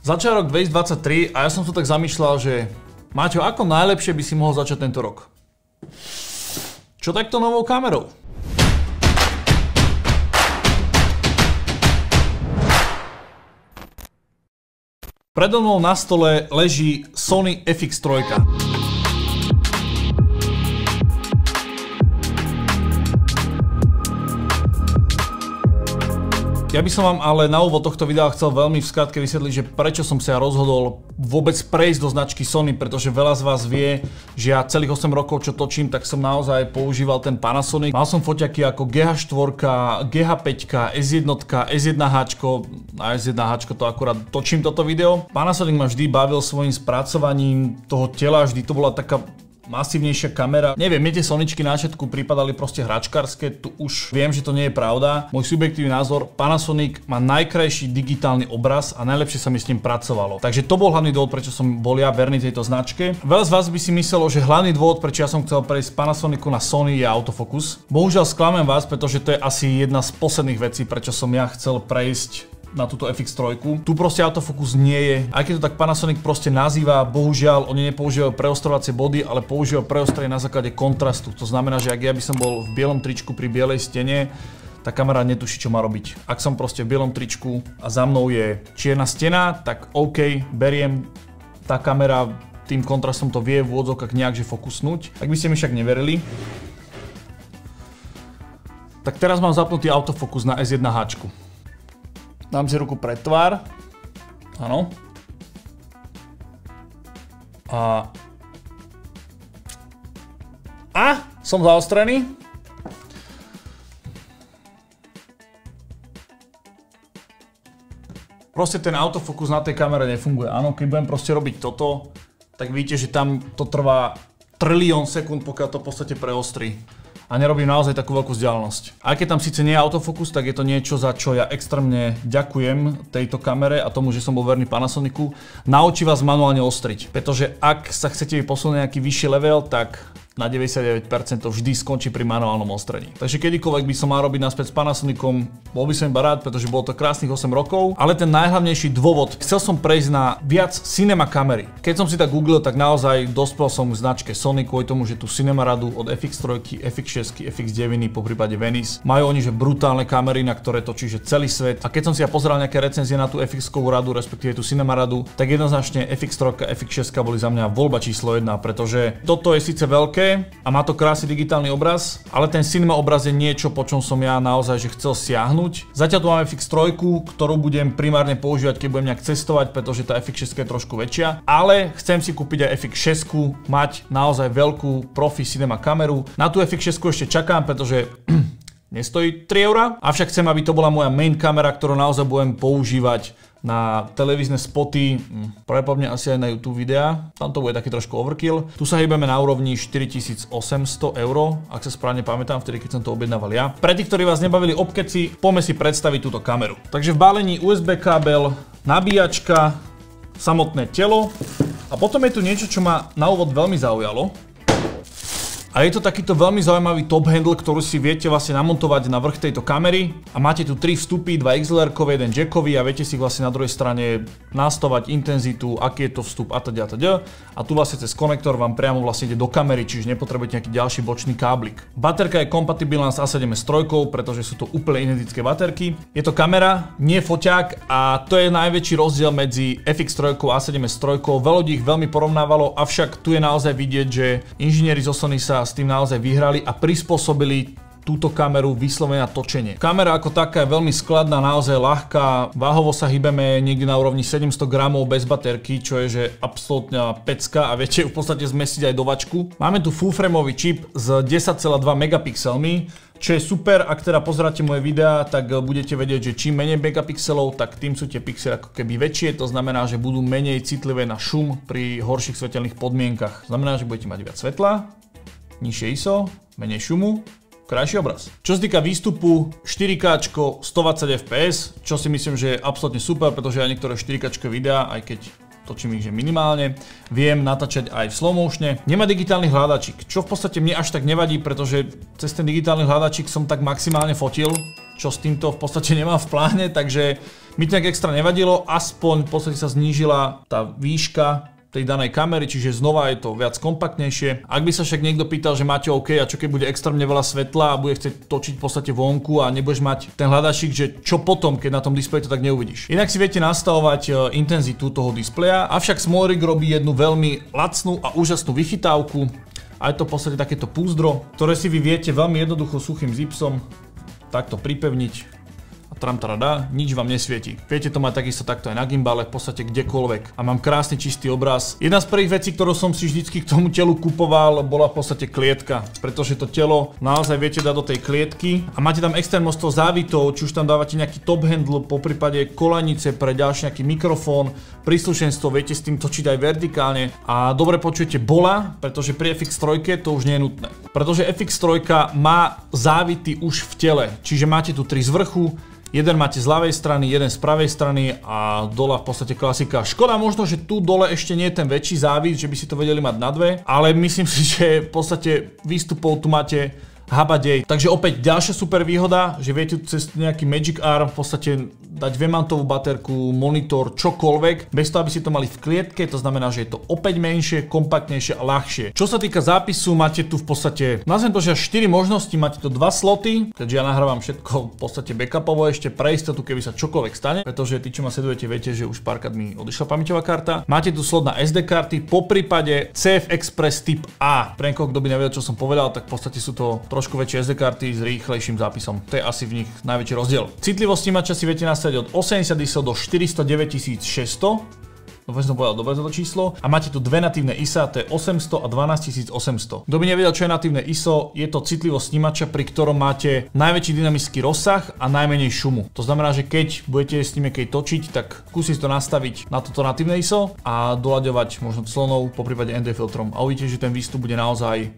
Začal rok 2023 a ja som to tak zamýšľal, že Maťo, ako najlepšie by si mohol začať tento rok? Čo takto novou kamerou? Predo mnou na stole leží Sony FX3. Ja by som vám ale na úvod tohto videa chcel veľmi v skratke vysvetliť, že prečo som sa rozhodol vôbec prejsť do značky Sony, pretože veľa z vás vie, že ja celých 8 rokov čo točím, tak som naozaj používal ten Panasonic. Mal som foťaky ako GH4, GH5, S1, S1H, a S1H to akurát točím toto video. Panasonic ma vždy bavil svojím spracovaním toho tela, vždy to bola taká masívnejšia kamera. Neviem, mne tie Soničky na začiatku pripadali proste hračkárske, tu už viem, že to nie je pravda. Môj subjektívny názor, Panasonic má najkrajší digitálny obraz a najlepšie sa mi s ním pracovalo. Takže to bol hlavný dôvod, prečo som bol ja verný tejto značke. Veľa z vás by si myslelo, že hlavný dôvod, prečo ja som chcel prejsť z Panasonicu na Sony, je autofokus. Bohužiaľ sklamem vás, pretože to je asi jedna z posledných vecí, prečo som ja chcel prejsť na túto FX3. Tu proste autofokus nie je. Aj keď to tak Panasonic proste nazýva, bohužiaľ oni nepoužívajú preostrovacie body, ale používajú preostrovanie na základe kontrastu. To znamená, že ak ja by som bol v bielom tričku pri bielej stene, tá kamera netuší, čo má robiť. Ak som proste v bielom tričku a za mnou je čierna stena, tak OK, beriem, tá kamera tým kontrastom to vie v úvodzovkách nejakže fokusnúť. Ak by ste mi však neverili, tak teraz mám zapnutý autofokus na S1H. Dám si ruku pred tvár. Áno. A som zaostrený. Proste ten autofokus na tej kamere nefunguje. Áno, keď budem proste robiť toto, tak vidíte, že tam to trvá trilión sekúnd, pokiaľ to v podstate preostrí. A nerobím naozaj takú veľkú vzdialenosť. Aj keď tam síce nie je autofokus, tak je to niečo, za čo ja extrémne ďakujem tejto kamere a tomu, že som bol verný Panasonicu. Naučí vás manuálne ostriť, pretože ak sa chcete posunúť nejaký vyšší level, tak na 99% to vždy skončí pri manuálnom ostrení. Takže kedykoľvek by som mal robiť naspäť s Panasonicom, bol by som iba rád, pretože bolo to krásnych 8 rokov. Ale ten najhlavnejší dôvod, chcel som prejsť na viac cinema kamery. Keď som si tak googlil, tak naozaj dospel som k značke Sony kvôli tomu, že tu cinema radu od FX3, FX6, FX9, poprípade Venice. Majú oni že brutálne kamery, na ktoré točí že celý svet. A keď som si ja pozeral nejaké recenzie na tú FX-kovú radu, respektíve tú cinema radu, tak jednoznačne FX3, FX6 boli za mňa voľba číslo 1, pretože toto je síce veľké a má to krásny digitálny obraz, ale ten cinema obraz je niečo, po čom som ja naozaj že chcel siahnuť. Zatiaľ tu máme FX3, ktorú budem primárne používať, keď budem nejak cestovať, pretože tá FX6 je trošku väčšia, ale chcem si kúpiť aj FX6, mať naozaj veľkú profi cinema kameru. Na tú FX6 ešte čakám, pretože nestojí 3 €, avšak chcem, aby to bola moja main kamera, ktorú naozaj budem používať na televízne spoty, pravdepodobne asi aj na YouTube videá. Tam to bude taký trošku overkill. Tu sa hýbeme na úrovni 4800 €, ak sa správne pamätám, vtedy keď som to objednával ja. Pre tých, ktorí vás nebavili obkeci, poďme si predstaviť túto kameru. Takže v balení USB kábel, nabíjačka, samotné telo a potom je tu niečo, čo ma na úvod veľmi zaujalo. A je to takýto veľmi zaujímavý top handle, ktorú si viete vlastne namontovať na vrch tejto kamery. A máte tu 3 vstupy, 2 XLR-kové, 1 jackový a viete si vlastne na druhej strane nastavovať intenzitu, aký je to vstup atď. A tu vlastne cez konektor vám priamo vlastne ide do kamery, čiže nepotrebujete nejaký ďalší bočný káblik. Baterka je kompatibilná s A7S3, pretože sú to úplne identické baterky. Je to kamera, nie foťák a to je najväčší rozdiel medzi FX3 a A7S3. Veľa ľudí ich veľmi porovnávalo, avšak tu je naozaj vidieť, že inžinieri zo Sony sa s tým naozaj vyhrali a prispôsobili túto kameru vyslovene na točenie. Kamera ako taká je veľmi skladná, naozaj ľahká, váhovo sa hýbeme niekde na úrovni 700 gramov bez baterky, čo je že absolútna pecka a viete v podstate zmestiť aj do vačku. Máme tu full-frameový čip s 10,2 megapixelmi, čo je super. Ak teda pozeráte moje videá, tak budete vedieť, že čím menej megapixelov, tak tým sú tie pixely ako keby väčšie, to znamená, že budú menej citlivé na šum pri horších svetelných podmienkach. Znamená, že budete mať viac svetla, nižšie ISO, menej šumu, krajší obraz. Čo sa týka výstupu, 4K 120 fps, čo si myslím, že je absolútne super, pretože ja niektoré 4K videá, aj keď točím ich že minimálne, viem natáčať aj v slow motione. Nemá digitálny hľadačík, čo v podstate mne až tak nevadí, pretože cez ten digitálny hľadačík som tak maximálne fotil, čo s týmto v podstate nemám v pláne, takže Mi to nejak extra nevadilo, aspoň v podstate sa znížila tá výška tej danej kamery, čiže znova je to viac kompaktnejšie. Ak by sa však niekto pýtal, že máte OK a čo keď bude extrémne veľa svetla a bude chcieť točiť v podstate vonku a nebudeš mať ten hľadačík, že čo potom, keď na tom displeji to tak neuvidíš. Inak si viete nastavovať intenzitu toho displeja, avšak SmallRig robí jednu veľmi lacnú a úžasnú vychytávku. A je to v podstate takéto púzdro, ktoré si vy viete veľmi jednoducho suchým zipsom takto pripevniť. Tramtarada, nič vám nesvieti. Viete to mať takisto takto aj na gimbale, v podstate kdekoľvek. A mám krásny čistý obraz. Jedna z prvých vecí, ktorú som si vždycky k tomu telu kupoval, bola v podstate klietka. Pretože to telo naozaj viete dať do tej klietky a máte tam extrémne množstvo závitov, či už tam dávate nejaký top handle, poprípade kolanice pre ďalší nejaký mikrofón, príslušenstvo, viete s tým točiť aj vertikálne a dobre počujete bola, pretože pri FX3 to už nie je nutné. Pretože FX3 má závity už v tele, čiže máte tu 3 z vrchu, jeden máte z ľavej strany, jeden z pravej strany a dole v podstate klasika. Škoda možno, že tu dole ešte nie je ten väčší závid, že by si to vedeli mať na dve, ale myslím si, že v podstate výstupov tu máte habadej. Takže opäť ďalšia super výhoda, že viete cez nejaký Magic Arm v podstate dať 2-mantovú baterku, monitor, čokoľvek, bez toho, aby si to mali v klietke, to znamená, že je to opäť menšie, kompaktnejšie a ľahšie. Čo sa týka zápisu, máte tu v podstate, nazvem to, že až 4 možnosti, máte tu 2 sloty, keďže ja nahrávam všetko v podstate backupovo ešte pre istotu, keby sa čokoľvek stane, pretože tí, čo ma sledujete, viete, že už párkrát mi odišla pamäťová karta. Máte tu slot na SD karty, poprípade CF Express typ A. Pre niekoho, kto by nevedel, čo som povedal, tak v podstate sú to trošku väčšie SD karty s rýchlejším zápisom. To je asi v nich najväčší rozdiel. Citlivosť snímača si viete nastaviť od 80 ISO do 409 600. Dúfam, som povedal dobre toto číslo. A máte tu dve natívne ISA, to je 800 a 12800. Kto by nevedel, čo je natívne ISO, je to citlivosť snímača, pri ktorom máte najväčší dynamický rozsah a najmenej šumu. To znamená, že keď budete s ním keď točiť, tak skúsiť to nastaviť na toto natívne ISO a doľaďovať možno clonou, poprípade ND filtrom. A uvidíte, že ten výstup bude naozaj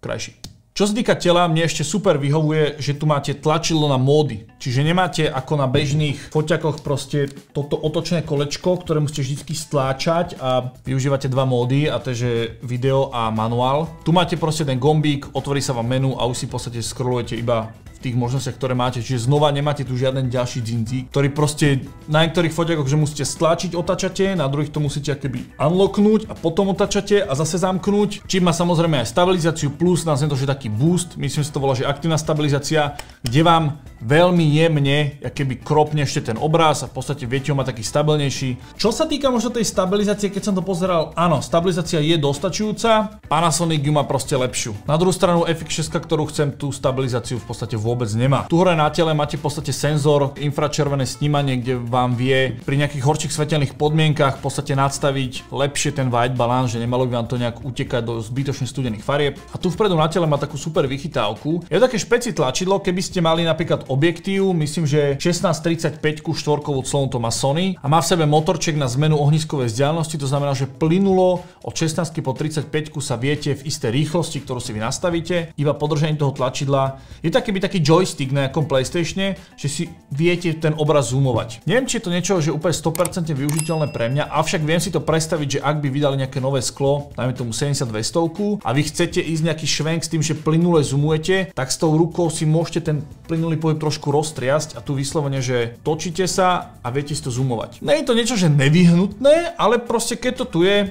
krajší. Čo sa týka tela, mne ešte super vyhovuje, že tu máte tlačidlo na módy. Čiže nemáte ako na bežných foťakoch proste toto otočné kolečko, ktoré musíte vždy stláčať a využívate dva módy, a to je že video a manuál. Tu máte proste ten gombík, otvorí sa vám menu a už si v podstate scrollujete iba v tých možnostiach, ktoré máte. Čiže znova nemáte tu žiaden ďalší dzintík, ktorý proste na niektorých foťakoch, že musíte stlačiť, otačate, na druhých to musíte akoby unlocknúť a potom otačate a zase zamknúť. Čím má samozrejme aj stabilizáciu plus, nazvem to, že taký boost, myslím si to volá, že aktívna stabilizácia, kde vám veľmi jemne akoby kropne ešte ten obraz a v podstate viete ho mať taký stabilnejší. Čo sa týka možno tej stabilizácie, keď som to pozeral, áno, stabilizácia je dostačujúca, Panasonic ju má proste lepšiu. Na druhú stranu FX6, ktorú chcem, tú stabilizáciu v podstate vôbec nemá. Tu hore na tele máte v podstate senzor, infračervené snímanie, kde vám vie pri nejakých horších svetelných podmienkach v podstate nadstaviť lepšie ten white balance, že nemalo by vám to nejak utekať do zbytočne studených farieb. A tu vpredu na tele má takú super vychytávku. Je to také špeci tlačidlo, keby ste mali napríklad objektív, myslím, že 16-35 štvorkovú clonu to má Sony a má v sebe motorček na zmenu ohniskovej vzdialenosti, to znamená, že plynulo od 16 po 35 sa viete v istej rýchlosti, ktorú si vy nastavíte, iba podržaním toho tlačidla. Je to taký joystick na nejakom PlayStatione, že si viete ten obraz zoomovať. Neviem, či je to niečo, že úplne 100% využiteľné pre mňa, avšak viem si to predstaviť, že ak by vydali nejaké nové sklo, dajme tomu 7200 a vy chcete ísť nejaký švenk s tým, že plynule zoomujete, tak s tou rukou si môžete ten plynulý pohyb trošku roztriasť a tu vyslovene, že točíte sa a viete si to zoomovať. Nie je to niečo, že nevyhnutné, ale proste keď to tu je,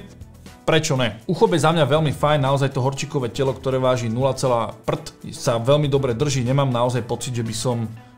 prečo ne? Uchob je za mňa veľmi fajn, naozaj to horčíkové telo, ktoré váži 0, prd, sa veľmi dobre drží, nemám naozaj pocit,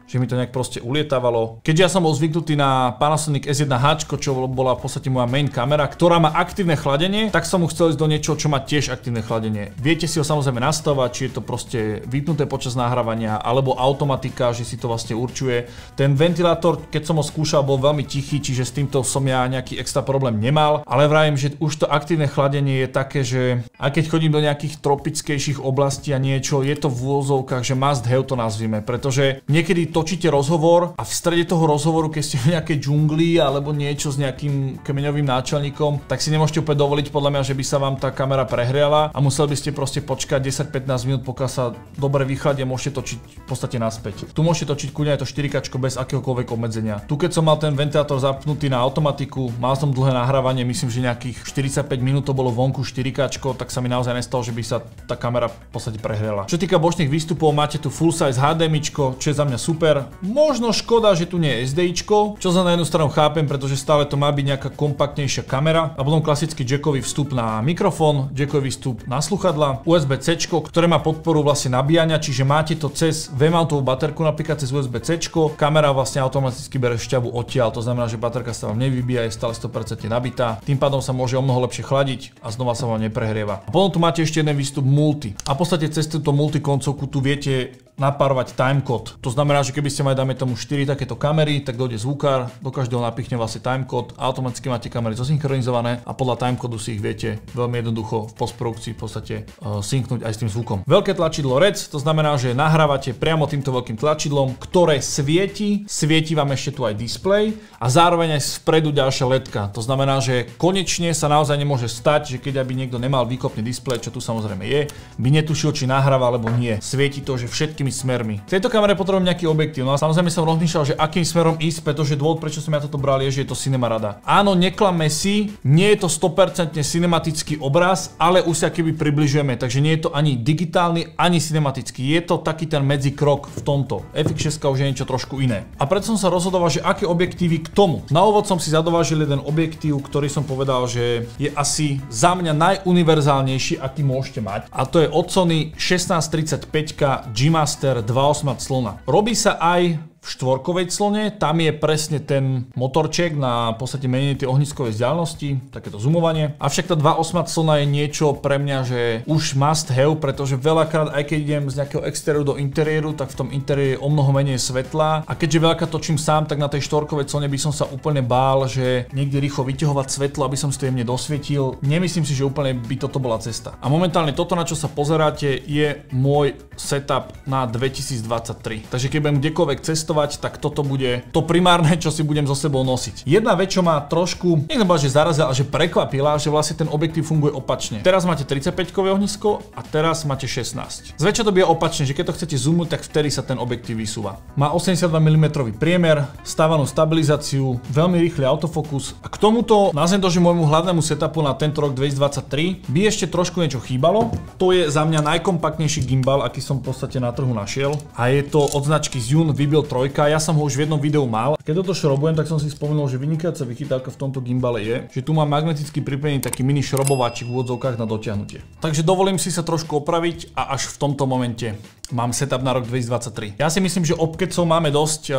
že mi to nejak proste ulietávalo. Keďže ja som bol zvyknutý na Panasonic S1H, čo bola v podstate moja main kamera, ktorá má aktívne chladenie, tak som mu chcel ísť do niečoho, čo má tiež aktívne chladenie. Viete si ho samozrejme nastavovať, či je to proste vypnuté počas nahrávania, alebo automatika, že si to vlastne určuje. Ten ventilátor, keď som ho skúšal, bol veľmi tichý, čiže s týmto som ja nejaký extra problém nemal, ale vravím, že už to aktívne chladenie je také, že aj keď chodím do nejakých tropickejších oblastí a niečo, je to v úvodzovkách, že must have to nazvime, pretože niekedy točíte rozhovor a v strede toho rozhovoru, keď ste v nejakej džungli alebo niečo s nejakým kmeňovým náčelníkom, tak si nemôžete úplne dovoliť podľa mňa, že by sa vám tá kamera prehriala a museli by ste proste počkať 10-15 minút, pokiaľ sa dobre vychladí a môžete točiť v podstate naspäť. Tu môžete točiť kľudne aj to 4K bez akéhokoľvek obmedzenia. Tu keď som mal ten ventilátor zapnutý na automatiku, mal som dlhé nahrávanie, myslím, že nejakých 45 minút to bolo vonku 4K, tak sa mi naozaj nestalo, že by sa tá kamera v podstate prehriala. Čo týka bočných výstupov, máte tu full size HDMI, čo je za mňa super. super. Možno škoda, že tu nie je SDIčko, čo za na jednu stranu chápem, pretože stále to má byť nejaká kompaktnejšia kamera. A potom klasický jackový vstup na mikrofón, jackový vstup na sluchadla, USB-C, ktoré má podporu vlastne nabíjania, čiže máte to cez V-mountovú baterku, napríklad cez USB-C, kamera vlastne automaticky bere šťavu odtiaľ, to znamená, že baterka sa vám nevybíja, je stále 100% nabitá, tým pádom sa môže o mnoho lepšie chladiť a znova sa vám neprehrieva. A potom tu máte ešte jeden výstup multi. A v podstate cez túto multi koncovku tu viete napárovať timecode. To znamená, že keby ste mali, dáme tomu 4 takéto kamery, tak dojde zvukár, do každého napichne vlastne timecode, automaticky máte kamery zosynchronizované a podľa timecodu si ich viete veľmi jednoducho v postprodukcii v podstate synknúť aj s tým zvukom. Veľké tlačidlo REC, to znamená, že nahrávate priamo týmto veľkým tlačidlom, ktoré svieti vám ešte tu aj displej a zároveň aj vpredu ďalšia ledka. To znamená, že konečne sa naozaj nemôže stať, že keď aby niekto nemal výkopný displej, čo tu samozrejme je, by netušil, či nahráva alebo nie. Svieti to, že všetkými smermi. V tejto kamere potrebujem nejaký objektív. No a samozrejme som rozmýšľal, že akým smerom ísť, pretože dôvod, prečo som ja toto bral, je, že je to Cinema Rada. Áno, neklame si, nie je to 100% cinematický obraz, ale už sa keby približujeme, takže nie je to ani digitálny, ani cinematický. Je to taký ten medzikrok v tomto. FX6 už je niečo trošku iné. A preto som sa rozhodoval, že aké objektívy k tomu. Na úvod som si zadovážil jeden objektív, ktorý som povedal, že je asi za mňa najuniverzálnejší, aký môžete mať. A to je od Sony 1635 G-Master 2.8 clona. Robí sa aj v štvorkovej clone, tam je presne ten motorček na podstate menenie tej ohniskovej vzdialenosti, takéto zoomovanie. Avšak tá 2.8 clona je niečo pre mňa, že už must have, pretože veľakrát, aj keď idem z nejakého exteriéru do interiéru, tak v tom interiéri je o mnoho menej svetla. A keďže veľakrát točím sám, tak na tej štvorkovej clone by som sa úplne bál, že niekde rýchlo vyťahovať svetlo, aby som si to jemne dosvietil. Nemyslím si, že úplne by toto bola cesta. A momentálne toto, na čo sa pozeráte, je môj setup na 2023. Takže keď budem kdekoľvek cestovať, tak toto bude to primárne, čo si budem so sebou nosiť. Jedna vec, čo ma trošku, nechcem povedať, že zarazila, ale že prekvapila, že vlastne ten objektív funguje opačne. Teraz máte 35-kové ohnisko a teraz máte 16. Zväčša to bude opačne, že keď to chcete zoomnúť, tak vtedy sa ten objektív vysúva. Má 82 mm priemer, stávanú stabilizáciu, veľmi rýchly autofokus a k tomuto, nazvem to, že môjmu hlavnému setupu na tento rok 2023 by ešte trošku niečo chýbalo. To je za mňa najkompaktnejší gimbal, aký som v podstate na trhu našiel a je to od značky Zhiyun Weebill 3. Ja som ho už v jednom videu mal. Keď toto šrobujem, tak som si spomenul, že vynikajúca vychytávka v tomto gimbale je, že tu mám magneticky pripojený taký mini šrobováčik v úvodzovkách na dotiahnutie. Takže dovolím si sa trošku opraviť a až v tomto momente mám setup na rok 2023. Ja si myslím, že obkecov máme dosť.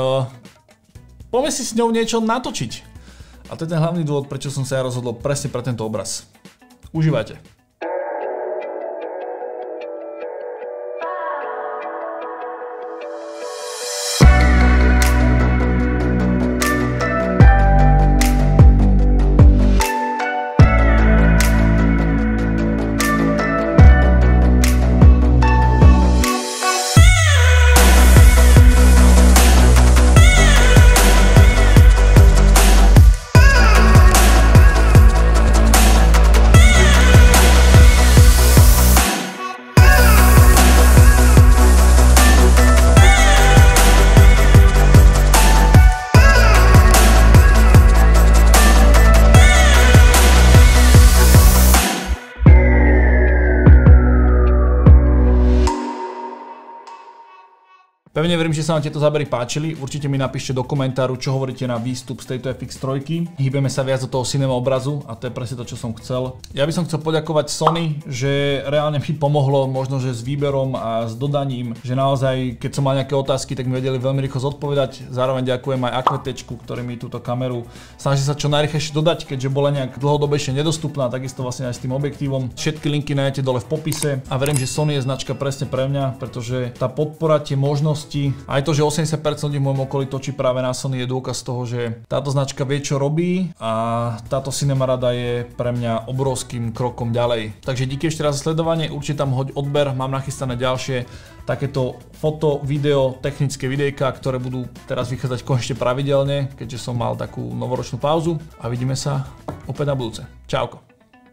Poďme si s ňou niečo natočiť. A to je ten hlavný dôvod, prečo som sa ja rozhodol presne pre tento obraz. Užívajte. Pevne verím, že sa vám tieto zábery páčili. Určite mi napíšte do komentáru, čo hovoríte na výstup z tejto FX3. Hýbeme sa viac do toho cinema obrazu a to je presne to, čo som chcel. Ja by som chcel poďakovať Sony, že reálne mi pomohlo možno, že s výberom a s dodaním, že naozaj, keď som mal nejaké otázky, tak mi vedeli veľmi rýchlo zodpovedať. Zároveň ďakujem aj Aquatečku, ktorý mi túto kameru snaží sa čo najrýchlejšie dodať, keďže bola nejak dlhodobejšie nedostupná, takisto vlastne aj s tým objektívom. Všetky linky nájdete dole v popise a verím, že Sony je značka presne pre mňa, pretože tá podpora, tie možnosti, aj to, že 80% ľudí v môjom okolí točí práve na Sony, je dôkaz toho, že táto značka vie, čo robí a táto Cinema Rada je pre mňa obrovským krokom ďalej. Takže díky ešte raz za sledovanie, určite tam hoď odber, mám nachystané ďalšie takéto foto, video, technické videjka, ktoré budú teraz vychádzať konečne pravidelne, keďže som mal takú novoročnú pauzu a vidíme sa opäť na budúce. Čauko.